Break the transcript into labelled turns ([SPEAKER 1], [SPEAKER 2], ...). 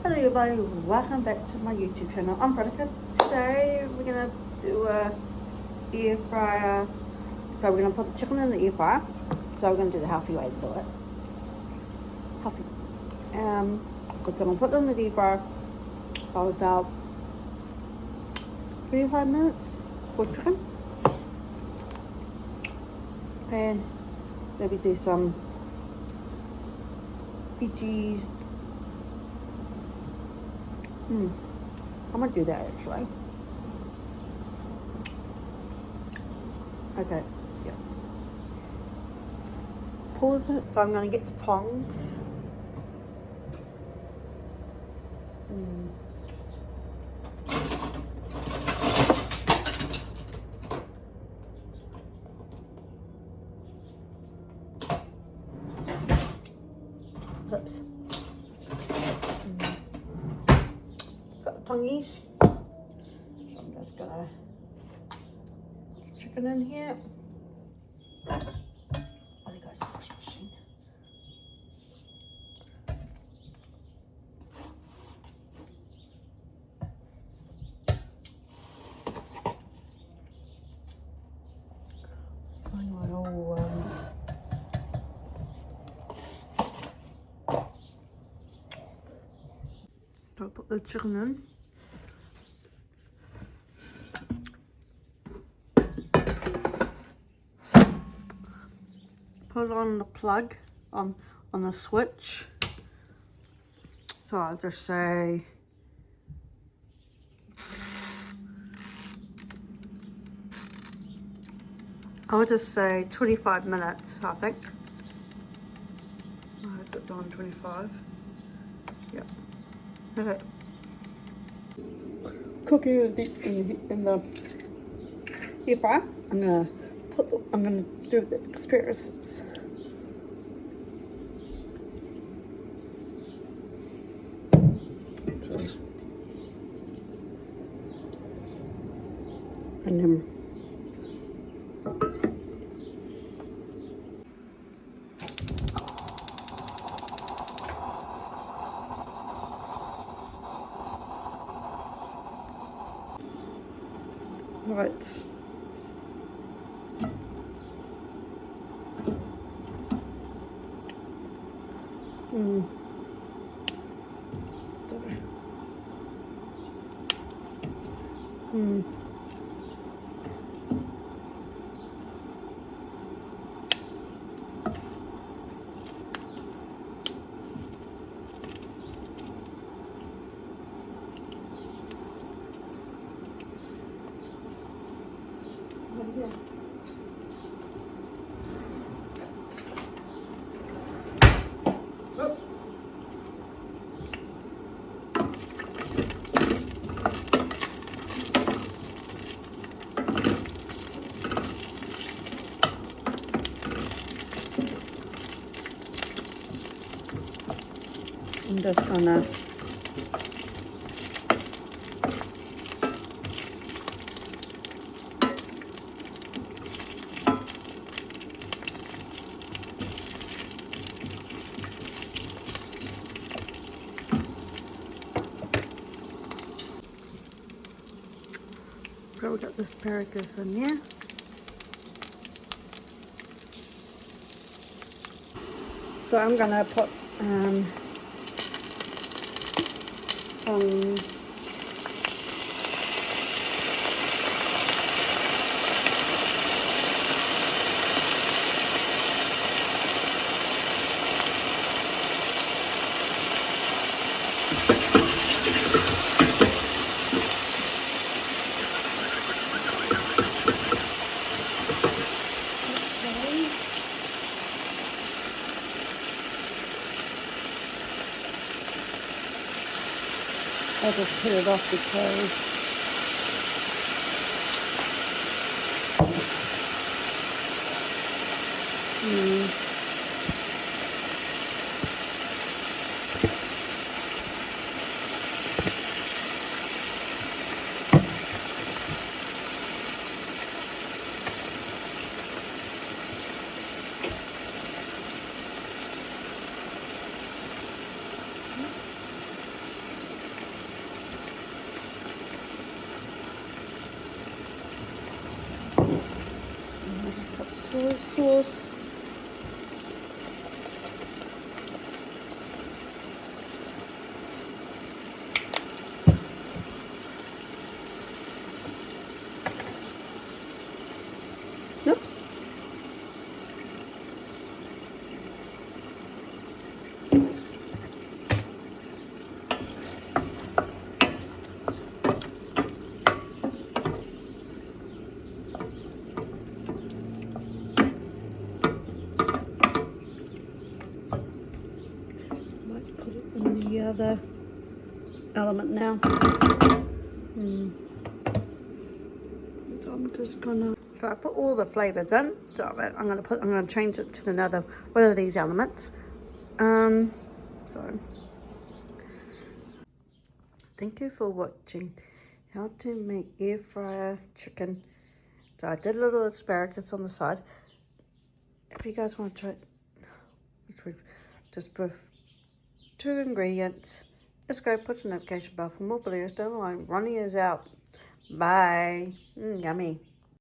[SPEAKER 1] Hello everybody, welcome back to my YouTube channel. I'm Veronica. Today we're gonna do a air fryer. So we're gonna put the chicken in the air fryer. So we're gonna do the healthy way to do it. Healthy. So I'm gonna put it in the air fryer for about 3 to 5 minutes for chicken. And maybe do some veggies. I might do that actually. Okay, yeah. Pause it. So I'm going to get the tongs. Oops. Got the tongies. So I'm just gonna put chicken in here. Oh, there goes the washing machine. I'll put the chicken in. Put it on the plug, on the switch. So I'll just say, I'll just say 25 minutes, I think. Oh, is it on 25? Yep. Okay. Cooking in the air fryer. I'm gonna do the asparagus. And then right. I'm just gonna probably got the asparagus in there. So I'm gonna put some I'll just put it off because sauce. Oops. Might put it in the other element now. So I'm just gonna. So I put all the flavors in. So I'm gonna change it to another one of these elements. So thank you for watching how to make air fryer chicken. So I did a little asparagus on the side. If you guys want to try it, just put 2 ingredients. Let's go put the notification bell for more videos down the line. Ronnie is out. Bye. Yummy.